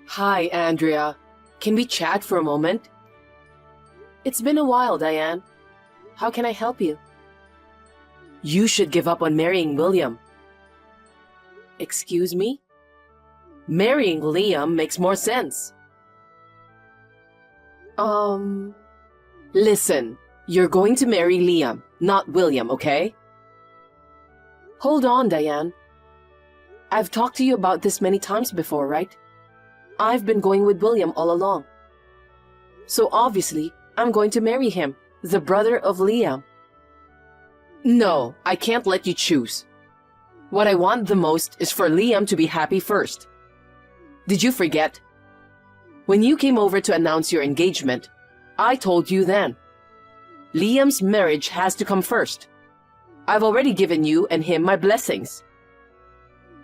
Hi, Andrea. Can we chat for a moment? It's been a while, Diane. How can I help you? You should give up on marrying William. Excuse me? Marrying Liam makes more sense. Listen, you're going to marry Liam, not William, okay? Hold on, Diane. I've talked to you about this many times before, right? I've been going with William all along. So obviously, I'm going to marry him, the brother of Liam. No, I can't let you choose. What I want the most is for Liam to be happy first. Did you forget? When you came over to announce your engagement, I told you then. Liam's marriage has to come first. I've already given you and him my blessings.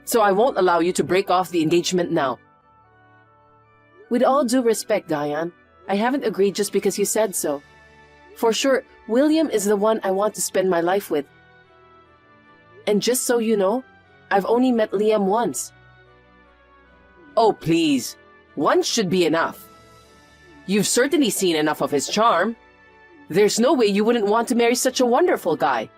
So I won't allow you to break off the engagement now. With all due respect, Diane, I haven't agreed just because you said so. For sure, William is the one I want to spend my life with. And just so you know, I've only met Liam once. Oh, please. Once should be enough. You've certainly seen enough of his charm. There's no way you wouldn't want to marry such a wonderful guy.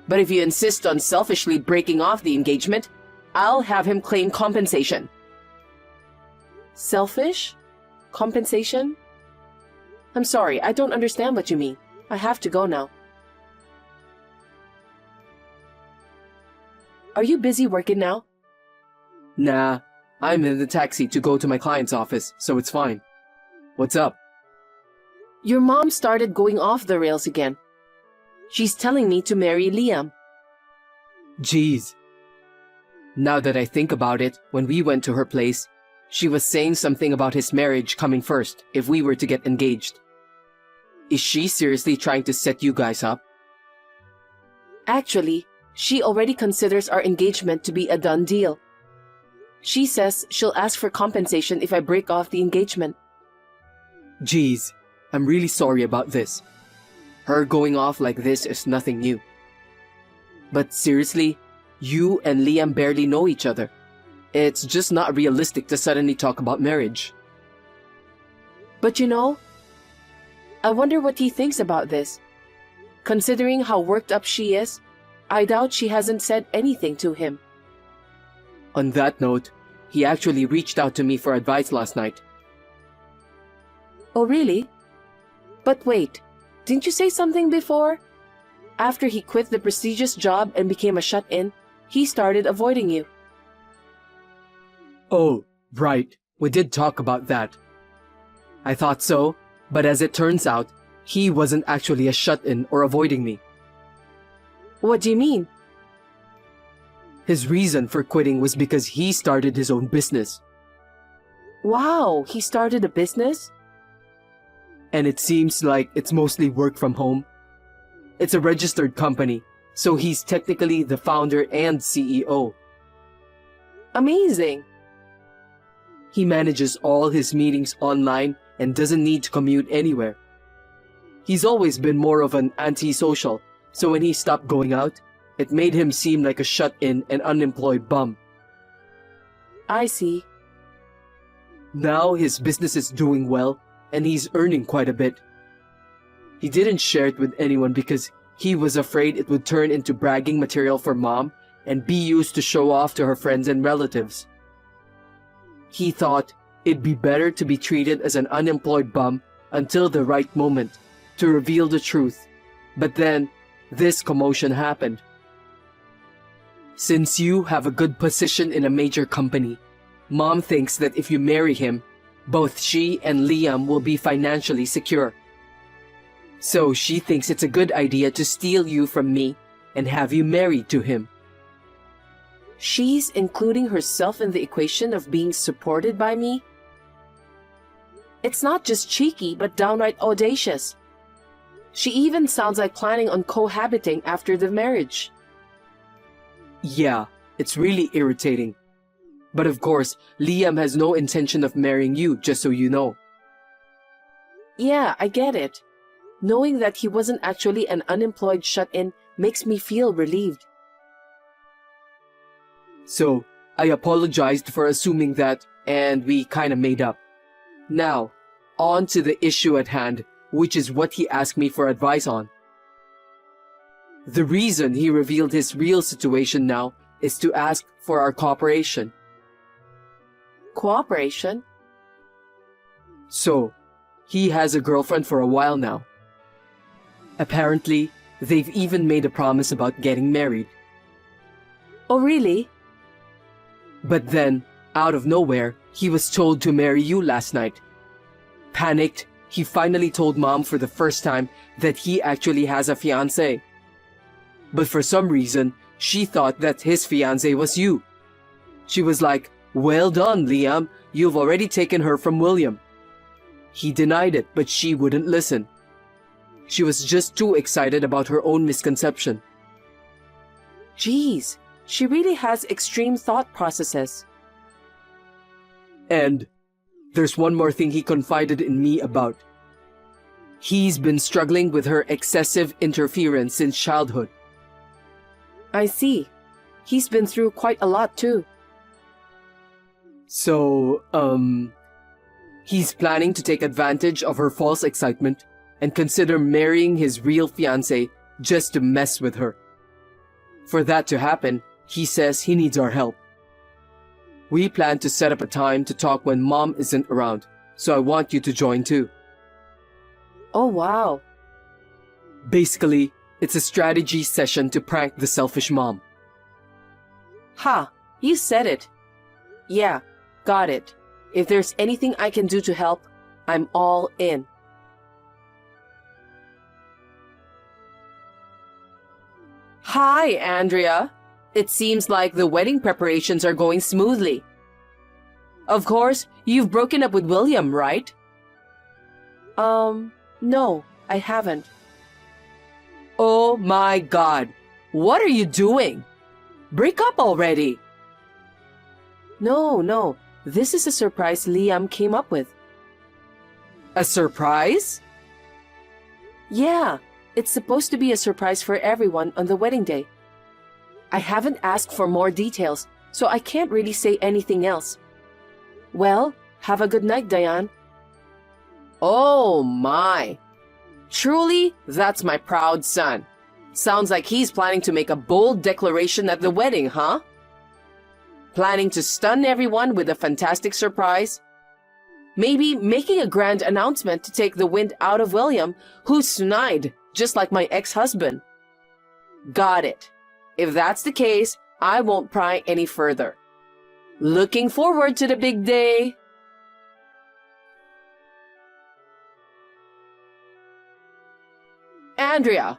But if you insist on selfishly breaking off the engagement, I'll have him claim compensation. Selfish? Compensation? I'm sorry, I don't understand what you mean. I have to go now. Are you busy working now? Nah, I'm in the taxi to go to my client's office, so it's fine. What's up? Your mom started going off the rails again. She's telling me to marry Liam. Jeez. Now that I think about it, when we went to her place, she was saying something about his marriage coming first if we were to get engaged. Is she seriously trying to set you guys up? Actually, she already considers our engagement to be a done deal. She says she'll ask for compensation if I break off the engagement. Jeez, I'm really sorry about this. Her going off like this is nothing new. But seriously, you and Liam barely know each other. It's just not realistic to suddenly talk about marriage. But you know, I wonder what he thinks about this. Considering how worked up she is, I doubt she hasn't said anything to him. On that note, he actually reached out to me for advice last night. Oh, really? But wait, didn't you say something before? After he quit the prestigious job and became a shut-in, he started avoiding you. Oh, right. We did talk about that. I thought so, but as it turns out, he wasn't actually a shut-in or avoiding me. What do you mean? His reason for quitting was because he started his own business. Wow, he started a business? And it seems like it's mostly work from home. It's a registered company, so he's technically the founder and CEO. Amazing! He manages all his meetings online and doesn't need to commute anywhere. He's always been more of an antisocial, so when he stopped going out, it made him seem like a shut-in and unemployed bum. I see. Now his business is doing well, and he's earning quite a bit. He didn't share it with anyone because he was afraid it would turn into bragging material for Mom and be used to show off to her friends and relatives. He thought it'd be better to be treated as an unemployed bum until the right moment to reveal the truth. But then, this commotion happened. Since you have a good position in a major company, Mom thinks that if you marry him, both she and Liam will be financially secure. So she thinks it's a good idea to steal you from me and have you married to him. She's including herself in the equation of being supported by me? It's not just cheeky, but downright audacious. She even sounds like planning on cohabiting after the marriage. Yeah, it's really irritating. But of course, Liam has no intention of marrying you, just so you know. Yeah, I get it. Knowing that he wasn't actually an unemployed shut-in makes me feel relieved. So, I apologized for assuming that and we kind of made up. Now, on to the issue at hand, which is what he asked me for advice on. The reason he revealed his real situation now is to ask for our cooperation. Cooperation? So, he has a girlfriend for a while now. Apparently, they've even made a promise about getting married. Oh, really? But then, out of nowhere, he was told to marry you last night. Panicked, he finally told Mom for the first time that he actually has a fiancé. But for some reason, she thought that his fiancé was you. She was like, "Well done, Liam, you've already taken her from William." He denied it, but she wouldn't listen. She was just too excited about her own misconception. Geez, she really has extreme thought processes. And there's one more thing he confided in me about. He's been struggling with her excessive interference since childhood. I see. He's been through quite a lot too. So, he's planning to take advantage of her false excitement and consider marrying his real fiancé just to mess with her. For that to happen, he says he needs our help. We plan to set up a time to talk when Mom isn't around, so I want you to join too. Oh, wow. Basically, it's a strategy session to prank the selfish mom. Ha! You said it. Yeah, got it. If there's anything I can do to help, I'm all in. Hi, Andrea. It seems like the wedding preparations are going smoothly. Of course, you've broken up with William, right? No, I haven't. Oh my God. What are you doing? Break up already. No. This is a surprise Liam came up with. A surprise? Yeah, it's supposed to be a surprise for everyone on the wedding day. I haven't asked for more details, so I can't really say anything else. Well, have a good night, Diane. Oh my. Truly, that's my proud son. Sounds like he's planning to make a bold declaration at the wedding, huh? Planning to stun everyone with a fantastic surprise? Maybe making a grand announcement to take the wind out of William, who's snide, just like my ex-husband. Got it. If that's the case, I won't pry any further. Looking forward to the big day. Andrea,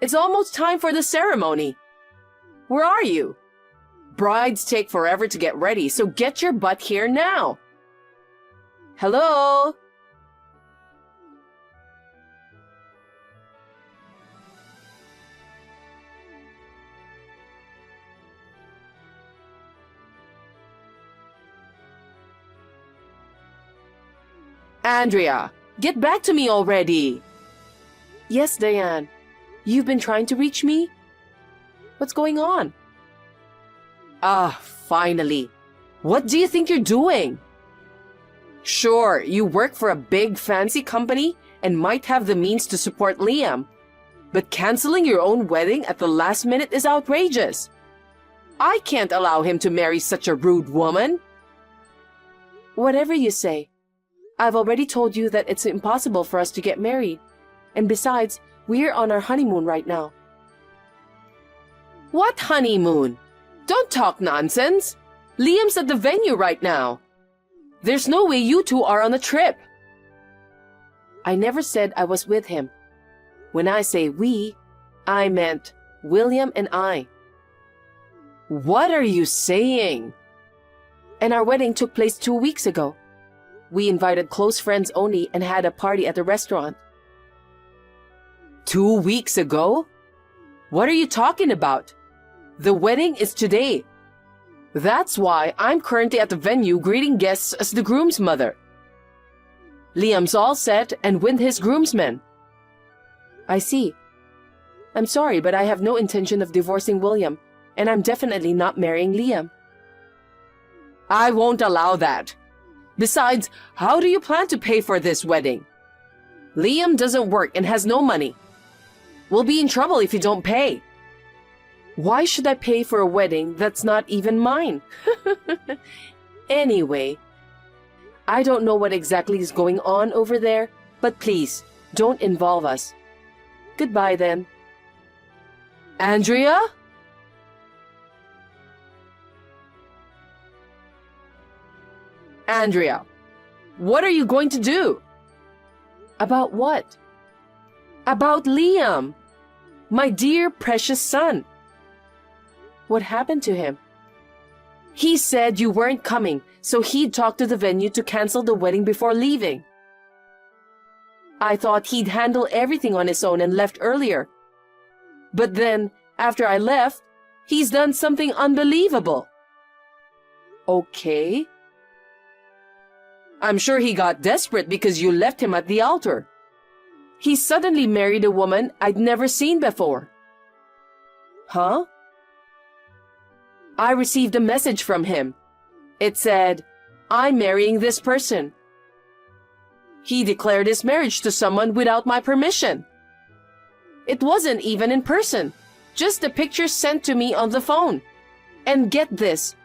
it's almost time for the ceremony. Where are you? Brides take forever to get ready, so get your butt here now. Hello? Andrea, get back to me already. Yes, Diane. You've been trying to reach me? What's going on? Ah, finally. What do you think you're doing? Sure, you work for a big fancy company and might have the means to support Liam. But canceling your own wedding at the last minute is outrageous. I can't allow him to marry such a rude woman. Whatever you say. I've already told you that it's impossible for us to get married. And besides, we're on our honeymoon right now. What honeymoon? Don't talk nonsense. Liam's at the venue right now. There's no way you two are on a trip. I never said I was with him. When I say we, I meant William and I. What are you saying? And our wedding took place 2 weeks ago. We invited close friends only and had a party at the restaurant. 2 weeks ago? What are you talking about? The wedding is today. That's why I'm currently at the venue greeting guests as the groom's mother. Liam's all set and with his groomsmen. I see. I'm sorry, but I have no intention of divorcing William, and I'm definitely not marrying Liam. I won't allow that. Besides, how do you plan to pay for this wedding? Liam doesn't work and has no money. We'll be in trouble if you don't pay. Why should I pay for a wedding that's not even mine? Anyway, I don't know what exactly is going on over there, but please, don't involve us. Goodbye then. Andrea? Andrea, what are you going to do? About what? About Liam, my dear precious son. What happened to him? He said you weren't coming, so he'd talk to the venue to cancel the wedding before leaving. I thought he'd handle everything on his own and left earlier. But then, after I left, he's done something unbelievable. Okay. I'm sure he got desperate because you left him at the altar. He suddenly married a woman I'd never seen before. Huh? I received a message from him. It said, I'm marrying this person. He declared his marriage to someone without my permission. It wasn't even in person, just a picture sent to me on the phone. And get this,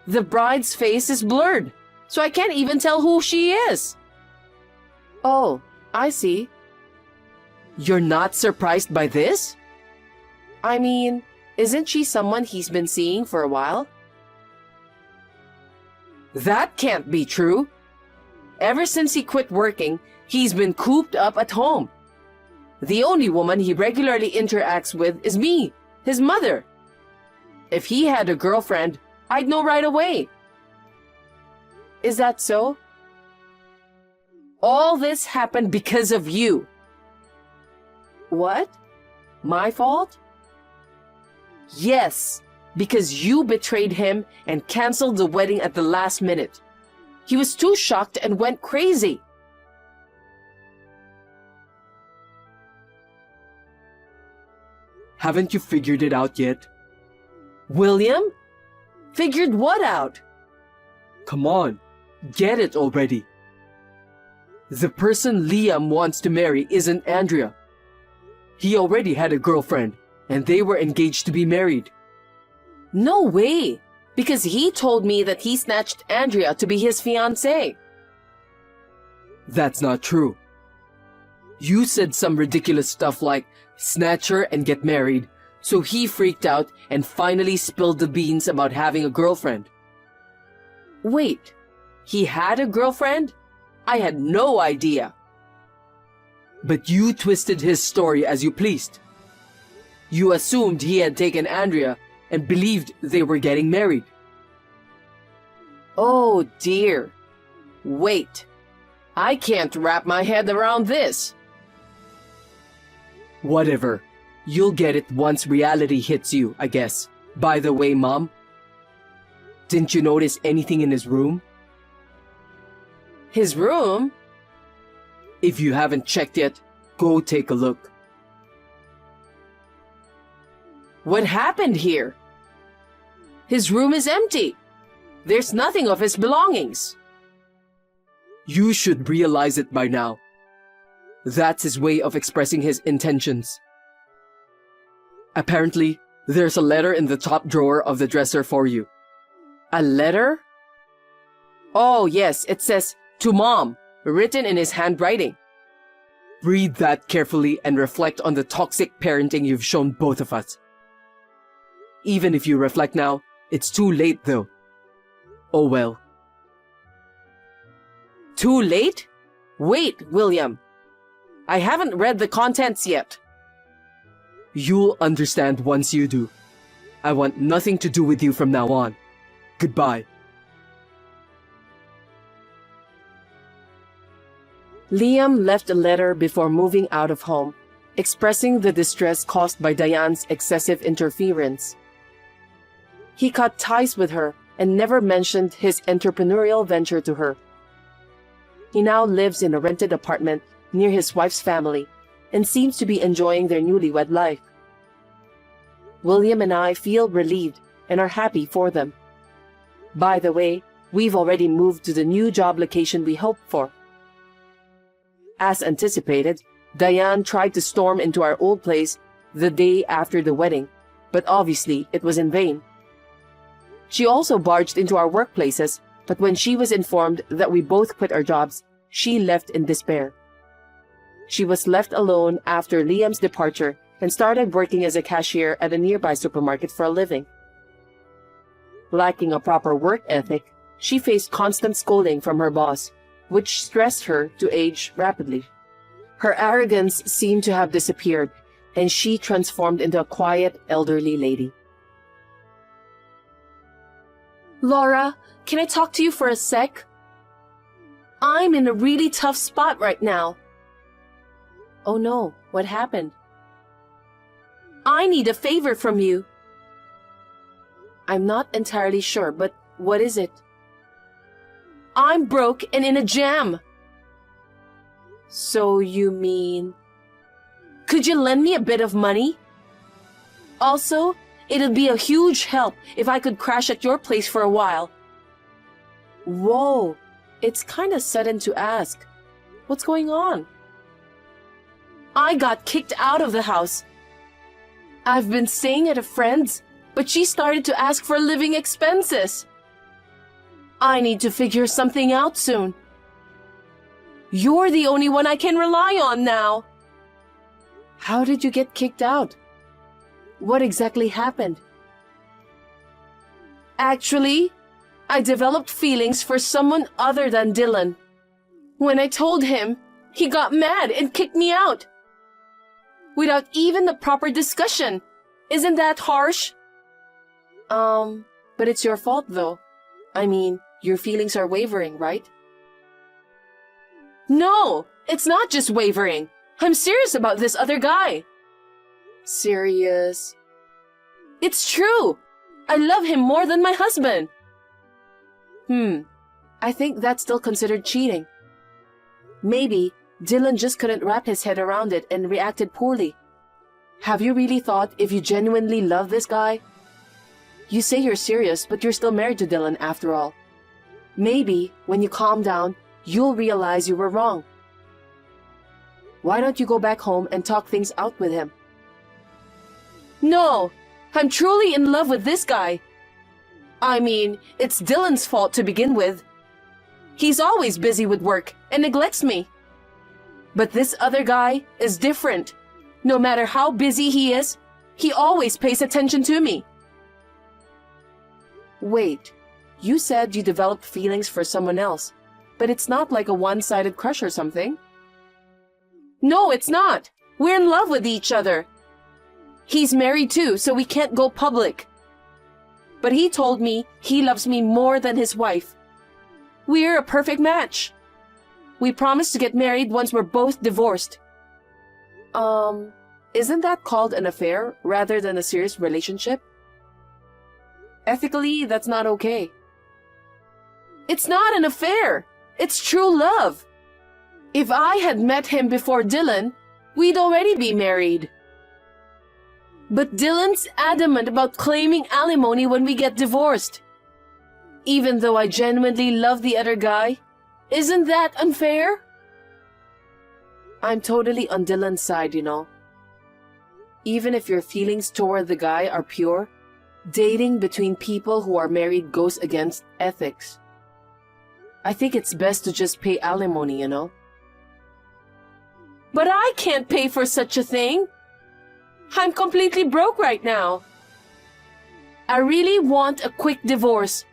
the bride's face is blurred, so I can't even tell who she is. Oh, I see. You're not surprised by this? I mean, isn't she someone he's been seeing for a while? That can't be true. Ever since he quit working, he's been cooped up at home. The only woman he regularly interacts with is me, his mother. If he had a girlfriend, I'd know right away. Is that so? All this happened because of you. What? My fault? Yes, because you betrayed him and canceled the wedding at the last minute. He was too shocked and went crazy. Haven't you figured it out yet? William? Figured what out? Come on, get it already. The person Liam wants to marry isn't Andrea. He already had a girlfriend, and they were engaged to be married. No way, because he told me that he snatched Andrea to be his fiancée. That's not true. You said some ridiculous stuff like snatch her and get married, so he freaked out and finally spilled the beans about having a girlfriend. Wait, he had a girlfriend? I had no idea. But you twisted his story as you pleased. You assumed he had taken Andrea and believed they were getting married. Oh dear. Wait. I can't wrap my head around this. Whatever. You'll get it once reality hits you, I guess. By the way, Mom, didn't you notice anything in his room? His room? If you haven't checked yet, go take a look. What happened here? His room is empty. There's nothing of his belongings. You should realize it by now. That's his way of expressing his intentions. Apparently, there's a letter in the top drawer of the dresser for you. A letter? Oh yes, it says, "To Mom," written in his handwriting. Read that carefully and reflect on the toxic parenting you've shown both of us. Even if you reflect now, it's too late though. Oh well. Too late? Wait, William. I haven't read the contents yet. You'll understand once you do. I want nothing to do with you from now on. Goodbye. Liam left a letter before moving out of home, expressing the distress caused by Diane's excessive interference. He cut ties with her and never mentioned his entrepreneurial venture to her. He now lives in a rented apartment near his wife's family and seems to be enjoying their newlywed life. William and I feel relieved and are happy for them. By the way, We've already moved to the new job location we hoped for. As anticipated, Diane tried to storm into our old place the day after the wedding, but obviously it was in vain. She also barged into our workplaces, but when she was informed that we both quit our jobs, she left in despair. She was left alone after Liam's departure and started working as a cashier at a nearby supermarket for a living. Lacking a proper work ethic, she faced constant scolding from her boss, which stressed her to age rapidly. Her arrogance seemed to have disappeared, and she transformed into a quiet, elderly lady. Laura, can I talk to you for a sec? I'm in a really tough spot right now. Oh no, what happened? I need a favor from you. I'm not entirely sure, but what is it? I'm broke and in a jam. So you mean... Could you lend me a bit of money? Also, it'd be a huge help if I could crash at your place for a while. Whoa, it's kind of sudden to ask. What's going on? I got kicked out of the house. I've been staying at a friend's, but she started to ask for living expenses. I need to figure something out soon. You're the only one I can rely on now. How did you get kicked out? What exactly happened? Actually, I developed feelings for someone other than Dylan. When I told him, he got mad and kicked me out. Without even the proper discussion. Isn't that harsh? But it's your fault though. I mean, your feelings are wavering, right? No, it's not just wavering. I'm serious about this other guy. Serious? It's true. I love him more than my husband. I think that's still considered cheating. Maybe Dylan just couldn't wrap his head around it and reacted poorly. Have you really thought if you genuinely love this guy? You say you're serious, but you're still married to Dylan after all. Maybe when you calm down, you'll realize you were wrong. Why don't you go back home and talk things out with him? No, I'm truly in love with this guy. I mean, it's Dylan's fault to begin with. He's always busy with work and neglects me. But this other guy is different. No matter how busy he is, he always pays attention to me. Wait, you said you developed feelings for someone else, but it's not like a one-sided crush or something. No, it's not. We're in love with each other. He's married too, so we can't go public. But he told me he loves me more than his wife. We're a perfect match. We promised to get married once we're both divorced. Isn't that called an affair rather than a serious relationship? Ethically, that's not okay. It's not an affair. It's true love. If I had met him before Dylan, we'd already be married. But Dylan's adamant about claiming alimony when we get divorced. Even though I genuinely love the other guy, isn't that unfair? I'm totally on Dylan's side, you know. Even if your feelings toward the guy are pure, dating between people who are married goes against ethics. I think it's best to just pay alimony, you know. But I can't pay for such a thing. I'm completely broke right now. I really want a quick divorce.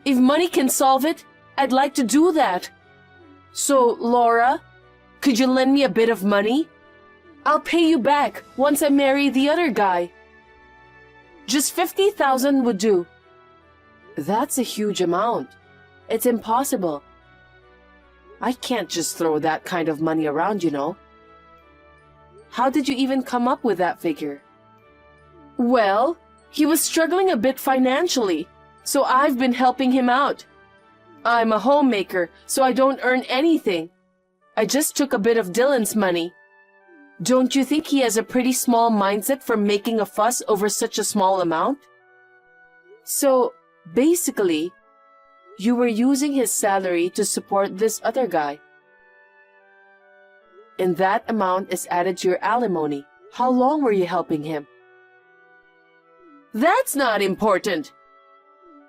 If money can solve it, I'd like to do that. So, Laura, could you lend me a bit of money? I'll pay you back once I marry the other guy. Just 50,000 would do. That's a huge amount. It's impossible. I can't just throw that kind of money around, you know. How did you even come up with that figure? Well, he was struggling a bit financially, so I've been helping him out. I'm a homemaker, so I don't earn anything. I just took a bit of Dylan's money. Don't you think he has a pretty small mindset for making a fuss over such a small amount? So, basically, You were using his salary to support this other guy. And that amount is added to your alimony. How long were you helping him? That's not important.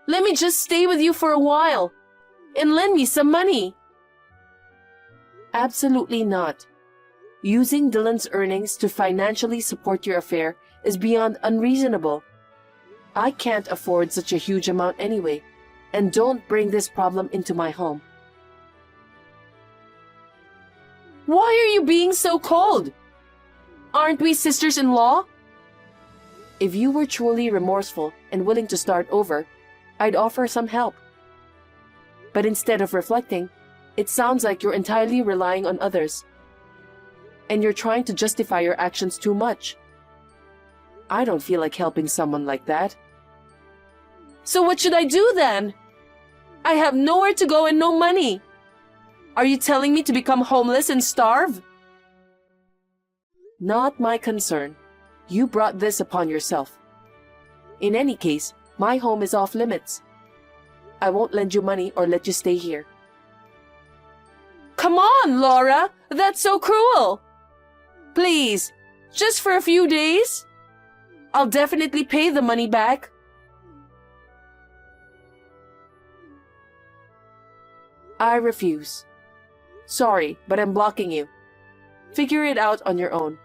Let me just stay with you for a while and lend me some money. Absolutely not. Using Dylan's earnings to financially support your affair is beyond unreasonable. I can't afford such a huge amount anyway, and don't bring this problem into my home. Why are you being so cold? Aren't we sisters-in-law? If you were truly remorseful and willing to start over, I'd offer some help. But instead of reflecting, it sounds like you're entirely relying on others. And you're trying to justify your actions too much. I don't feel like helping someone like that. So what should I do then? I have nowhere to go and no money. Are you telling me to become homeless and starve? Not my concern. You brought this upon yourself. In any case, my home is off limits. I won't lend you money or let you stay here. Come on, Laura! That's so cruel! Please, just for a few days? I'll definitely pay the money back. I refuse. Sorry, but I'm blocking you. Figure it out on your own.